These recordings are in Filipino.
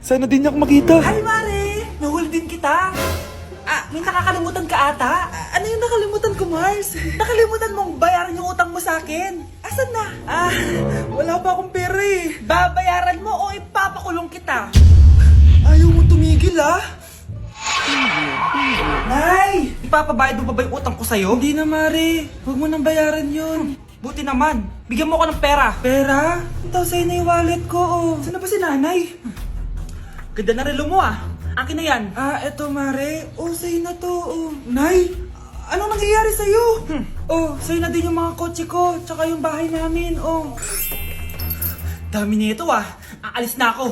Sana din niya ako makita. Hi, Mare! Nahuli din kita. May nakakalimutan ka ata. Ano yung nakalimutan ko, Mars? Nakalimutan mong bayaran yung utang mo sa akin. Asan na? Wala pa akong pera eh. Babayaran mo o ipapakulong kita? Ayaw mo tumigil Nay! Ipapabayad mo pa ba yung utang ko sa'yo? Hindi na, Mare. Huwag mo nang bayaran yun. Buti naman. Bigyan mo ko ng pera. Pera? Ito sa'yo na yung wallet ko. Saan na ba si nanay? Ganda na relo mo Akin na yan. Eto, Mare. Sa'yo na to. Nay, anong nangyayari sa'yo? Sa'yo na din yung mga kotse ko, tsaka yung bahay namin. Dami nito Aalis na ako.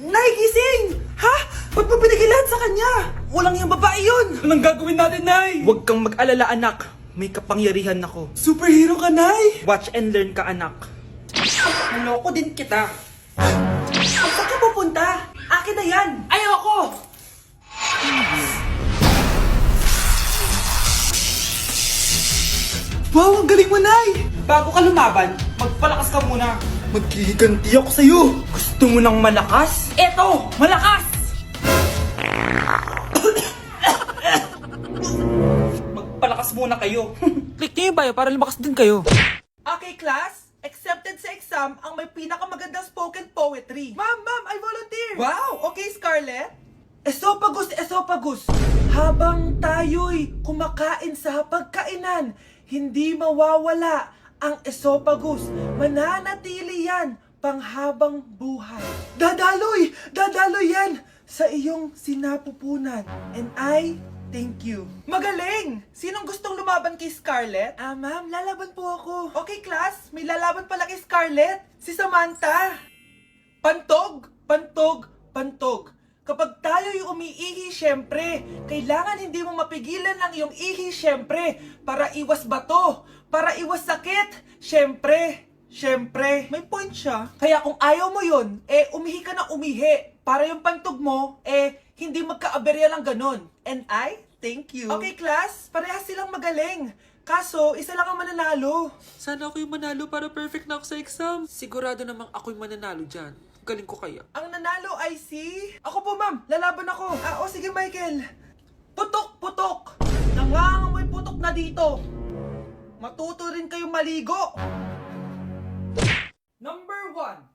Nay, gising! Ha? Ba't mo binigay lahat sa kanya? Walang yung babae yun. Anong gagawin natin, Nay? Huwag kang mag-alala, anak. May kapangyarihan ako. Superhero ka, Nay! Watch and learn ka, anak. Naloko din kita. Saan ka pupunta? Akin na yan! Ayoko! Wow, ang galing mo, Nay! Bago ka lumaban, magpalakas ka muna. Maghihiganti ako sa'yo. Gusto mo ng malakas? Eto! Malakas! Magpalakas muna kayo. Click niyo yung bio para lumakas din kayo. Okay, class. Accepted sa exam ang may pinakamagandang spoken poetry. Ma'am, I volunteer! Wow! Okay, Scarlett. Esophagus. Habang tayo'y kumakain sa pagkainan, hindi mawawala ang esophagus. Mananatili yan panghabang buhay. Dadaloy yan sa iyong sinapupunan. And I thank you. Magaling! Sinong gustong lumaban kay Scarlett? Ma'am, lalaban po ako. Okay, class. May lalaban pala kay Scarlett. Si Samantha. Pantog. Kapag tayo'y umiihi, syempre, kailangan hindi mo mapigilan ang iyong ihi, syempre, para iwas bato, para iwas sakit, syempre, may point siya. Kaya kung ayaw mo yun, umihi ka na umihi, para yung pantog mo, hindi magkaaberya lang ganon. And I thank you. Okay, class, parehas silang magaling. Kaso, isa lang ang mananalo. Sana ako yung manalo para perfect na ako sa exam. Sigurado namang ako yung mananalo dyan. Galing ko kaya. Ang nanalo ay si... Ako po, ma'am. Lalaban ako. Sige, Michael. Putok. Nangangamoy putok na dito. Matuto rin kayong maligo. Number 1.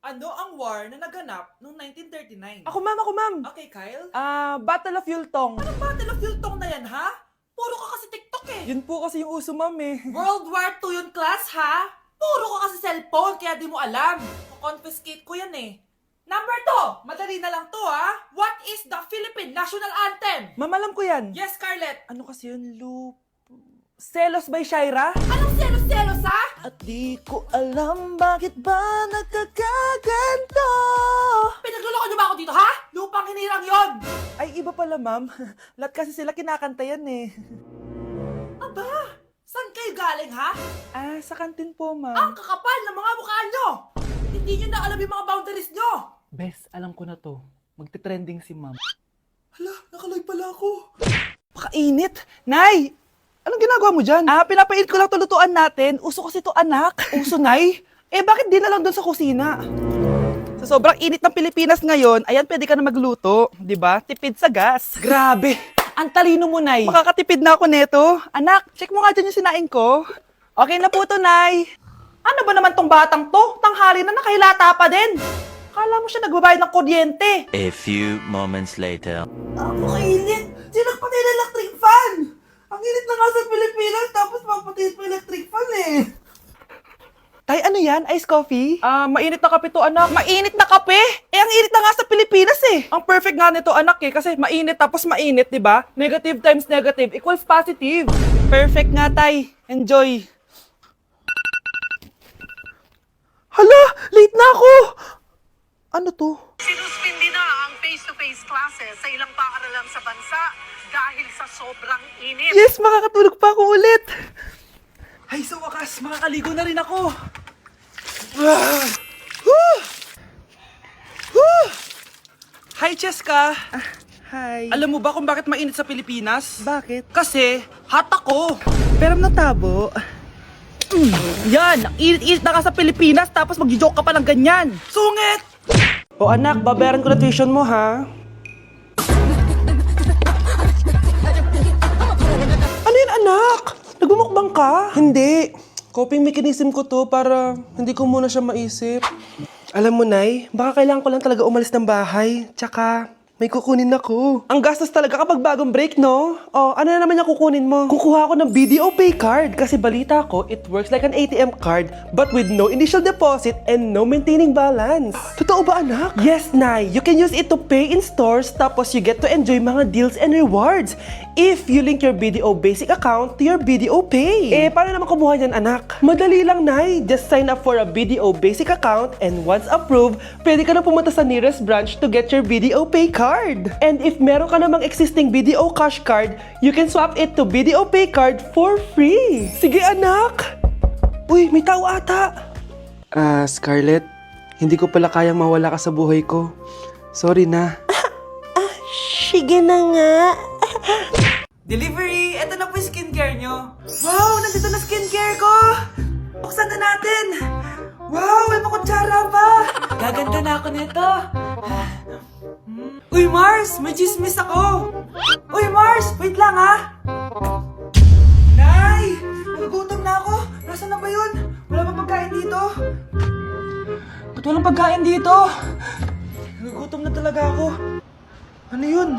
Ano ang war na naganap noong 1939? Ako, ma'am. Okay, Kyle. Battle of Yultong. Anong Battle of Yultong na yan, ha? Puro ka kasi TikTok Yun po kasi yung uso, ma'am World War II yun, class, ha? Puro ka kasi cellphone, kaya di mo alam. Confiscate ko yan Number 2, madali na lang to What is the Philippine National Anthem? Ma'am, alam ko yan. Yes, Scarlett. Ano kasi yun, Selos by Shaira? Anong selos, ha? At di ko alam bakit ba nagkakaganto. Pinagluloko niyo ba ako dito, ha? Lupang hinirang yon. Ay, iba pala, ma'am. Lahat kasi sila kinakanta yan Aba, saan kayo galing, ha? Sa kantin po, ma'am. Ang kakapal ng mga mukha nyo! Hindi nyo na alam yung mga boundaries nyo! Bes, alam ko na to. Magte-trending si ma'am. Hala, nakaloy pala ako. Pakainit! Nay! Anong ginagawa mo dyan? Pinapainit ko lang to lutuan natin. Uso kasi to, anak. Uso, Nay? Bakit di na lang doon sa kusina? Sa sobrang init ng Pilipinas ngayon, ayan, pwede ka na magluto. Diba? Tipid sa gas. Grabe! Ang talino mo, Nay. Makakatipid na ako neto. Anak, check mo nga dyan yung sinaing ko. Okay na po to, Nay. Ano ba naman tong batang to? Tanghali na nakahilata pa din. Kala mo siya nagbabayad ng kuryente. A few moments later. Ang init! Sinagpatay na electric fan! Ang init na nga sa Pilipinas, tapos mapatay pa electric fan Tay, ano yan? Ice coffee? Mainit na kape to, anak. Mainit na kape? Ang init na nga sa Pilipinas Ang perfect nga nito, anak kasi mainit tapos mainit, di ba? Negative times negative equals positive. Perfect nga, Tay. Enjoy. Hala! Late na ako! Ano to? Sinuspindi na ang face-to-face classes sa ilang paaralan sa bansa dahil sa sobrang init. Yes! Makakatulog pa ako ulit! Ay, sa wakas! Makakaligo na rin ako! Hi, Cheska! Hi! Alam mo ba kung bakit mainit sa Pilipinas? Bakit? Kasi, hot ako! Pero ng tabo... Yan! Ang init-init na ka sa Pilipinas tapos mag-joke ka pa ng ganyan! Sungit! O anak, babayaran ko na tuition mo, ha? Ano yun, anak? Nagmumukbang ka? Hindi. Coping mechanism ko to para hindi ko muna siya maisip. Alam mo, Nay, baka kailangan ko lang talaga umalis ng bahay. Tsaka, may kukunin ako. Ang gastos talaga kapag bagong break, no? Oh, ano na naman yung kukunin mo? Kukuha ako ng BDO Pay card kasi balita ko, it works like an ATM card but with no initial deposit and no maintaining balance. Totoo ba, anak? Yes, Nay. You can use it to pay in stores tapos you get to enjoy mga deals and rewards if you link your BDO Basic account to your BDO Pay. Eh, paano naman kumuha yan, anak? Madali lang, Nay. Just sign up for a BDO Basic account and once approved, pwede ka na pumunta sa nearest branch to get your BDO Pay card. And if meron ka namang existing BDO Cash card, you can swap it to BDO Pay card for free. Sige, anak! Uy, may tao ata. Scarlett, hindi ko pala kayang mawala ka sa buhay ko. Sorry na. Sige na nga. Delivery! Eto na po yung skincare nyo. Wow! Nandito na skincare ko! Buksan na natin! Wow! May makutsara pa! Gaganda na ako nito. Uy, Mars! May chismis ako! Uy, Mars! Wait lang, ha! Nay! Nagugutom na ako! Nasaan na ba yun? Wala ba pagkain dito? Ba't walang pagkain dito? Nagugutom na talaga ako. Ano yun?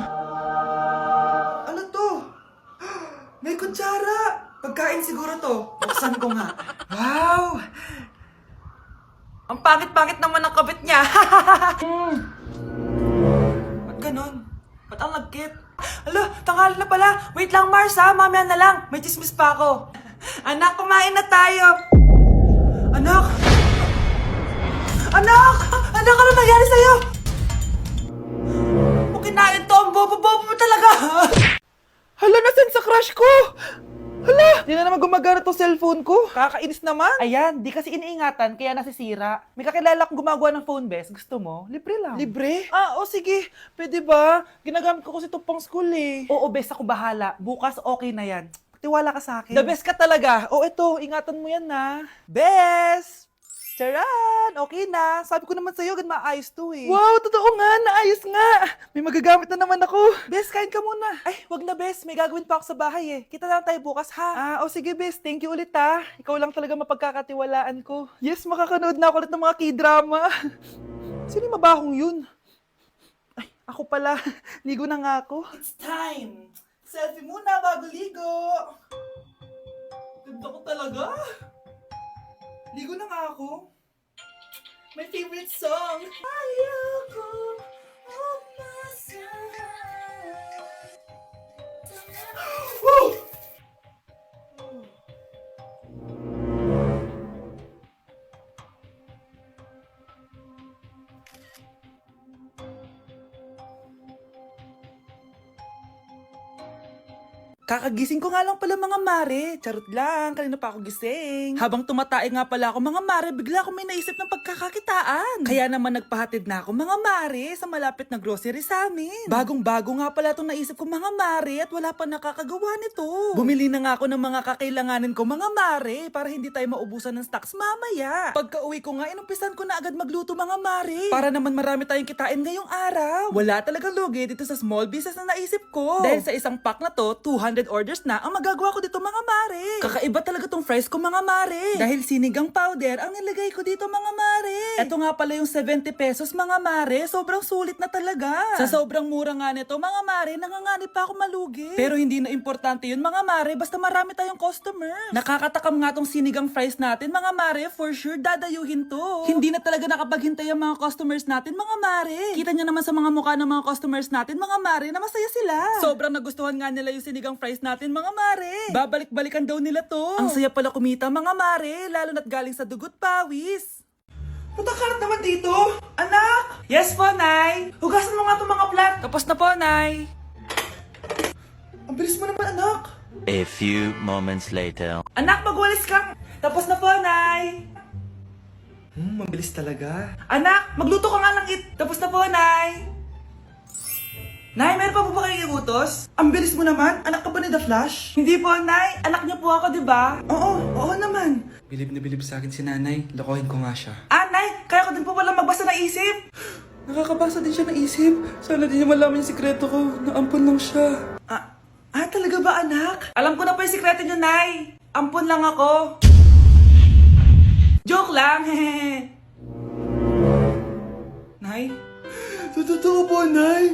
Ano to? May kutsara! Pagkain siguro to. Buksan ko nga. Wow! Ang pangit-pangit naman ang kabit niya. Ba't ganon? Ba't ang lagkit? Alo, tanghali na pala. Wait lang, Mars, ha? Mamaya na lang. May chismis pa ako. Anak, kumain na tayo. Anak! Anak! Anak, ano nangyari sa'yo? Kinain to, ang bobo-bobo mo talaga. Hala, nasan sa crush ko? Hala, di na naman gumagana tong cellphone ko. Kakainis naman. Ayan, di kasi iniingatan, kaya nasisira. May kakilala kong gumagawa ng phone best. Gusto mo? Libre lang. Libre? Sige. Pwede ba? Ginagamit ko kasi ito pang school eh. Oo, best, ako bahala. Bukas okay na yan. Tiwala ka sa akin. The best ka talaga. Eto, ingatan mo yan na. Best! Charan! Okay na. Sabi ko naman sa'yo, maayos to eh. Wow, totoo nga. Naayos nga. May magagamit na naman ako. Bes, kain ka muna. Ay, wag na, Bes. May gagawin pa ako sa bahay eh. Kita na lang tayo bukas, ha? Sige, Bes. Thank you ulit, ha? Ikaw lang talaga mapagkakatiwalaan ko. Yes, makakanood na ako ulit ng mga K-drama. Sino yung mabahong yun? Ay, ako pala. Ligo na nga ako. It's time. Selfie muna bago ligo. Ganda ko talaga. Ligo na nga ako. My favorite song. Ayoko umasahan. Woo! Kakagising ko nga lang pala mga mare. Charot lang, kanina pa ako gising. Habang tumatay nga pala ako mga mare, bigla ako may naisip ng pagkakakitaan. Kaya naman nagpahatid na ako mga mare sa malapit na grocery sa amin. Bagong-bago nga pala itong naisip ko mga mare at wala pa nakakagawa nito. Bumili na nga ako ng mga kakailanganin ko mga mare para hindi tayo maubusan ng stocks mamaya. Pagka uwi ko nga, inumpisan ko na agad magluto mga mare. Para naman marami tayong kitain ngayong araw. Wala talagang lugi dito sa small business na naisip ko. Dahil sa isang pack na to, 200 orders na ang magagawa ko dito mga mare. Kakaiba talaga tong fries ko mga mare. Dahil sinigang powder ang nilagay ko dito mga mare. Ito nga pala yung 70 pesos mga mare. Sobrang sulit na talaga. Sa sobrang mura nga nito mga mare, nanganganib pa ako malugi. Pero hindi na importante yun mga mare, basta marami tayong customer. Nakakatakam nga tong sinigang fries natin mga mare, for sure dadayuhin to. Hindi na talaga nakapaghintay ang mga customers natin mga mare. Kita niyo naman sa mga mukha ng mga customers natin mga mare na masaya sila. Sobrang nagustuhan nga nila yung sinigang fries natin mga mare. Babalik-balikan daw nila to. Ang saya pala kumita mga mare, lalo na't galing sa dugot pawis. Matakalat naman dito. Anak! Yes po, Nay. Hugasan mo nga itong mga plat. Tapos na po, Nay. Ang bilis mo naman, anak. A few moments later. Anak, magwalis kang. Tapos na po, Nay. Mabilis talaga. Anak, magluto ka nga ng Tapos na po, Nay. Nay, meron pa po ba kayong iutos? Ang bilis mo naman. Anak ka ba ni The Flash? Hindi po, Nay. Anak niyo po ako, di ba? Oo naman. Bilib na bilib sa akin si Nanay. Lokohin ko nga siya. Nay, kaya ko din po pala magbasa ng isip. Nakakabasa din siya ng isip. Sana di niya malaman yung sikreto ko. Naampon lang siya. Talaga ba, anak? Alam ko na po yung sikreto niyo, Nay. Ampon lang ako. Joke lang, hehe. Nay? Totoo po, Nay.